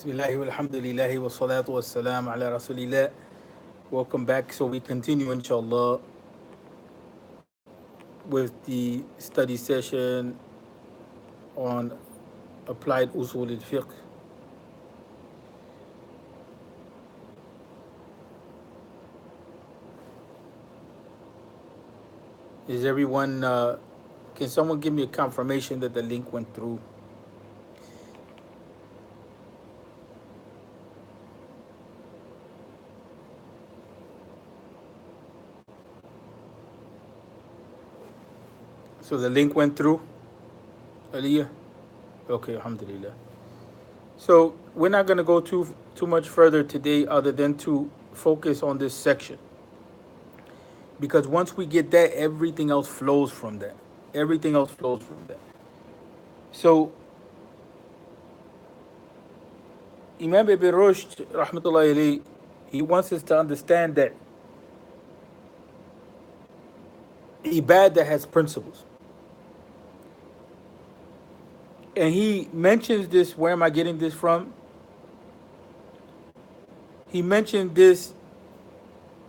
Bismillah walhamdulillah wa salatu wa salam ala rasulillah. Welcome back. So we continue inshallah with the study session on applied usul al-fiqh. Is everyone, can someone give me a confirmation that the link went through? So the link went through, Aliyah? Okay, alhamdulillah. So we're not going to go too much further today other than to focus on this section. Because once we get that, everything else flows from that. Everything else flows from that. So Imam Ibn Rushd, rahmatullahi alayhi, he wants us to understand that ibadah has principles. And he mentions this, where am I getting this from? He mentioned this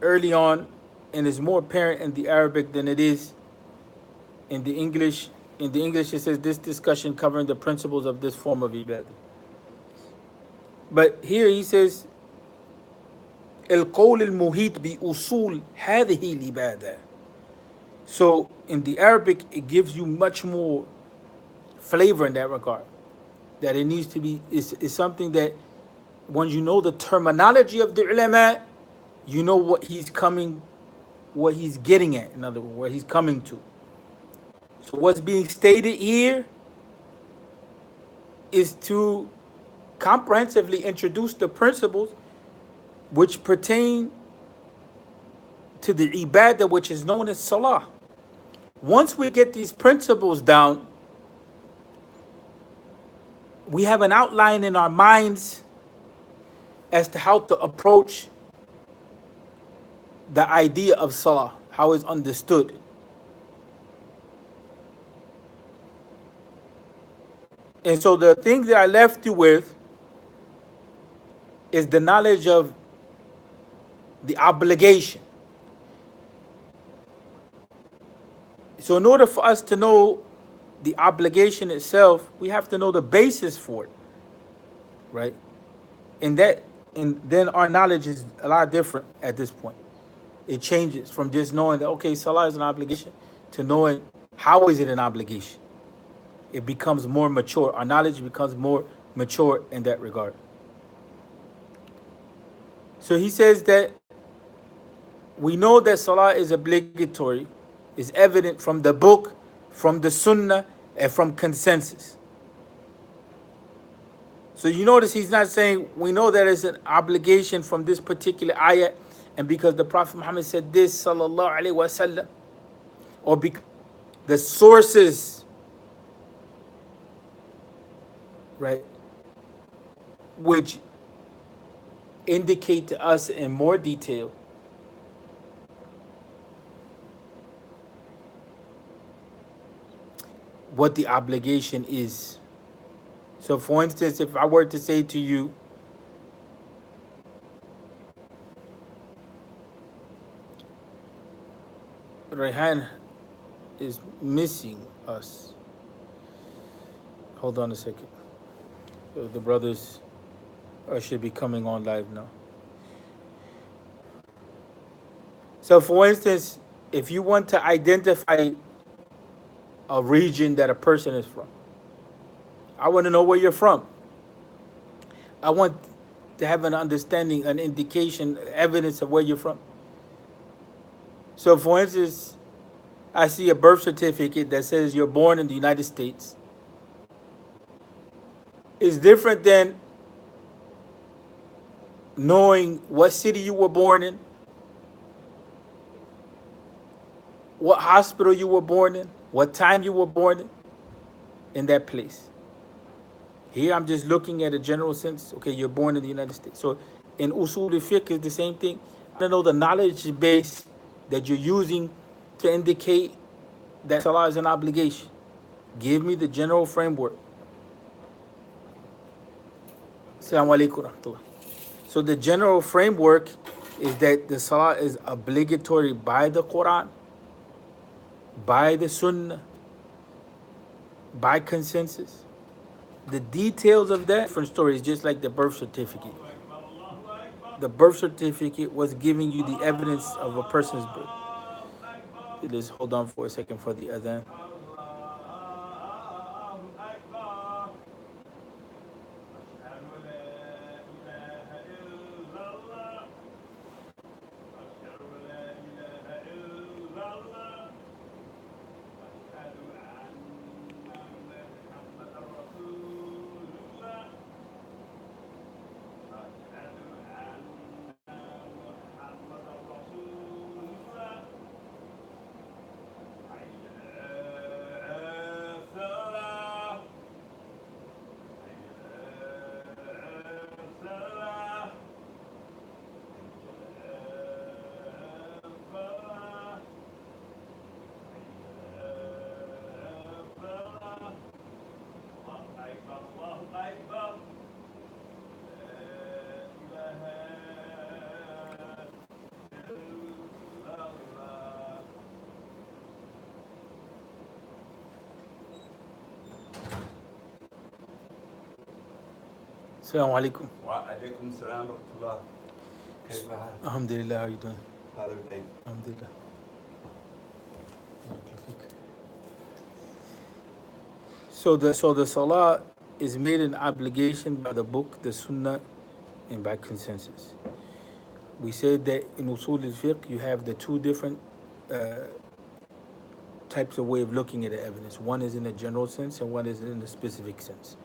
early on, and it's more apparent in the Arabic than it is in the English. In the English, it says this discussion covering the principles of this form of ibadah. But here he says, القول المحيط بأصول هذه العبادة. So in the Arabic, it gives you much more flavor in that regard. That it needs to be, is something that once you know the terminology of the ulama, you know what he's getting at, in other words, where he's coming to. So what's being stated here is to comprehensively introduce the principles which pertain to the ibadah which is known as salah. Once we get these principles down, we have an outline in our minds as to how to approach the idea of salah, how it's understood. And so the thing that I left you with is the knowledge of the obligation. So in order for us to know the obligation itself, we have to know the basis for it, right? And then our knowledge is a lot different at this point. It changes from just knowing that, okay, salah is an obligation, to knowing how is it an obligation. It becomes more mature. Our knowledge becomes more mature in that regard. So he says that we know that salah is obligatory, is evident from the book, from the sunnah, and from consensus. So you notice he's not saying we know that it's an obligation from this particular ayat, and because the Prophet Muhammad said this, sallallahu alaihi wasallam, or because the sources, right, which indicate to us in more detail what the obligation is. So for instance, if I were to say to you, Rayhan is missing us. Hold on a second. The brothers should be coming on live now. So for instance, if you want to identify a region that a person is from, I want to know where you're from. I want to have an understanding, an indication, evidence of where you're from. So for instance, I see a birth certificate that says you're born in the United States. It's different than knowing what city you were born in, what hospital you were born in, what time you were born in that place. Here I'm just looking at a general sense. Okay, you're born in the United States. So in Usul al-Fiqh is the same thing. I don't know the knowledge base that you're using to indicate that salah is an obligation. Give me the general framework. Assalamu alaikum rahmatullah. So the general framework is that the salah is obligatory by the Quran, by the Sunnah, by consensus. The details of that different stories, just like the birth certificate. The birth certificate was giving you the evidence of a person's birth. Let's hold on for a second for the adhan. Assalamu alaikum. وعليكم السلام ورحمة الله. كيف حالك؟ Alhamdulillah, how are you doing? هذا بداية. Alhamdulillah. So the salah is made an obligation by the book, the sunnah, and by consensus. We said that in Usul al-Fiqh you have the two different types of way of looking at the evidence. One is in a general sense and one is in a specific sense.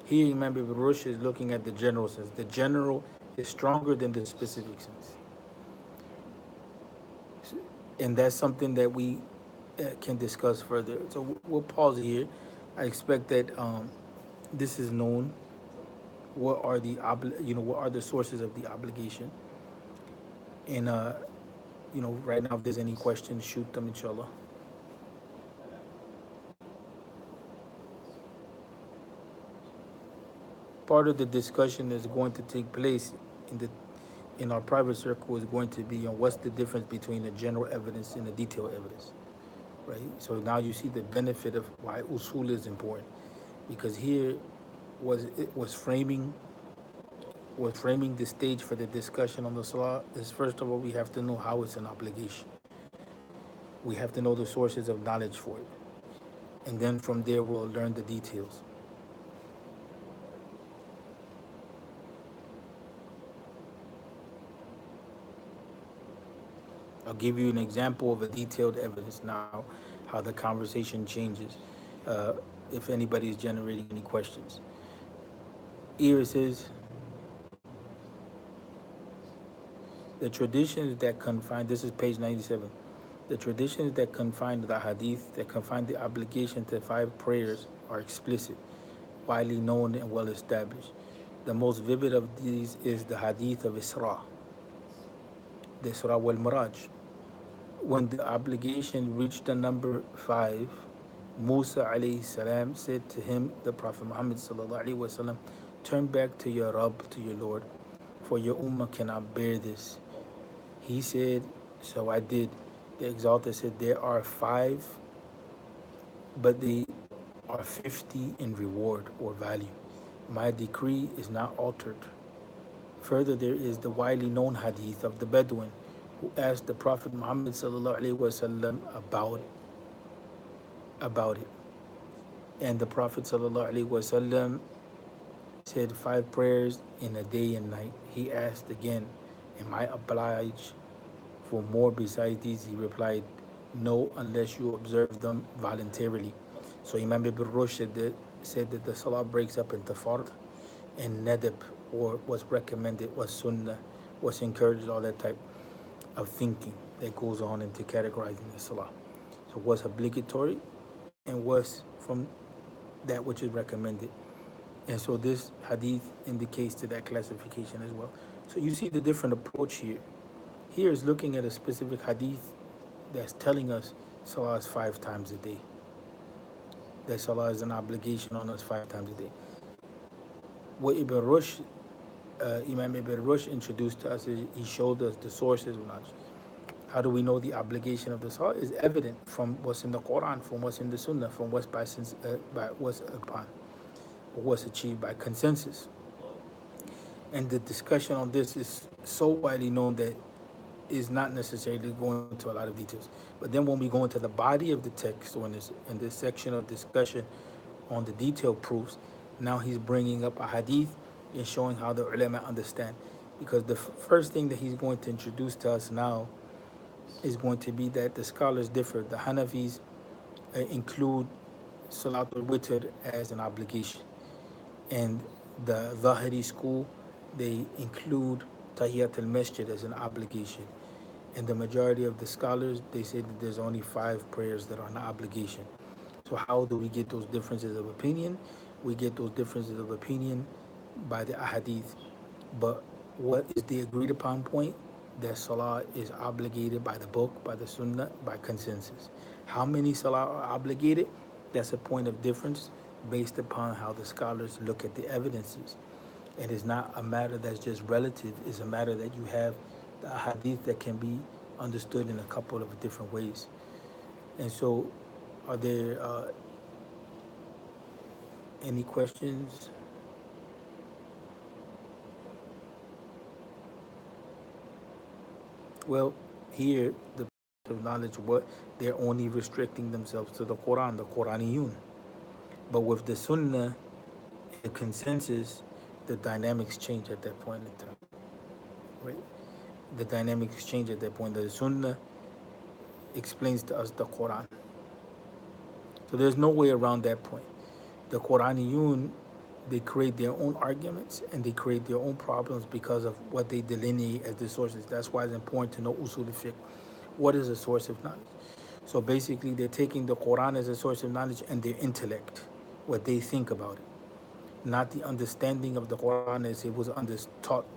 Here Imam Ibn Rushd is looking at the general sense. The general is stronger than the specific sense. And that's something that we can discuss further. So we'll pause here. I expect that this is known. What are the what are the sources of the obligation? And right now, if there's any questions, shoot them, inshallah. Part of the discussion is going to take place in our private circle is going to be on what's the difference between the general evidence and the detailed evidence, right? So now you see the benefit of why usul is important, because here was framing the stage for the discussion on the salah. Is first of all we have to know how it's an obligation. We have to know the sources of knowledge for it, and then from there we'll learn the details. I'll give you an example of a detailed evidence now, how the conversation changes, if anybody is generating any questions. Here it says, the traditions that confine, this is page 97, the traditions that confine the hadith, that confine the obligation to 5 prayers are explicit, widely known and well established. The most vivid of these is the hadith of Isra, the Isra wal Miraj. When the obligation reached the number 5, Musa alayhi salam said to him, the Prophet Muhammad sallallahu alayhi wasallam, turn back to your Rabb, to your Lord, for your ummah cannot bear this. He said, so I did. The Exalted said, there are 5, but they are 50 in reward or value. My decree is not altered. Further, there is the widely known hadith of the Bedouin who asked the Prophet Muhammad sallallahu alaihi wasallam about it. And the Prophet sallallahu alaihi wasallam said 5 prayers in a day and night. He asked again, am I obliged for more besides these? He replied, no, unless you observe them voluntarily. So Imam Ibn Rushd said that the salah breaks up into fard and nadab, or what's recommended, what's sunnah, what's encouraged, all that type of thinking that goes on into categorizing the salah. So what's obligatory and what's from that which is recommended. And so this hadith indicates to that classification as well. So you see the different approach here. Here is looking at a specific hadith that's telling us salah is 5 times a day. That salah is an obligation on us 5 times a day. What Ibn Rushd Imam Ibn Rushd introduced to us, he showed us the sources of knowledge. How do we know the obligation of the salah is evident from what's in the Quran, from what's in the Sunnah, from by what's upon, or what's achieved by consensus. And the discussion on this is so widely known that is not necessarily going into a lot of details. But then when we go into the body of the text, or in this section of discussion on the detailed proofs, now he's bringing up a hadith and showing how the ulama understand. Because the first thing that he's going to introduce to us now is going to be that the scholars differ. The Hanafis include Salatul Witr as an obligation, and the Zahiri school, they include Tahiyat al-Masjid as an obligation. And the majority of the scholars, they say that there's only 5 prayers that are an obligation. So how do we get those differences of opinion? We get those differences of opinion by the ahadith. But what is the agreed upon point? That salah is obligated by the book, by the sunnah, by consensus. How many salah are obligated? That's a point of difference based upon how the scholars look at the evidences. And it's not a matter that's just relative, it's a matter that you have the hadith that can be understood in a couple of different ways. And so, are there any questions? Well, here, the of knowledge, what they're only restricting themselves to the Quran, the Quraniyun. But with the Sunnah and the consensus, the dynamics change at that point in time. Right? The dynamics change at that point. The Sunnah explains to us the Quran. So there's no way around that point. The Quraniyun, they create their own arguments and they create their own problems because of what they delineate as the sources. That's why it's important to know Usul Fiqh. What is a source of knowledge? So basically, they're taking the Quran as a source of knowledge and their intellect, what they think about it, not the understanding of the Quran as it was taught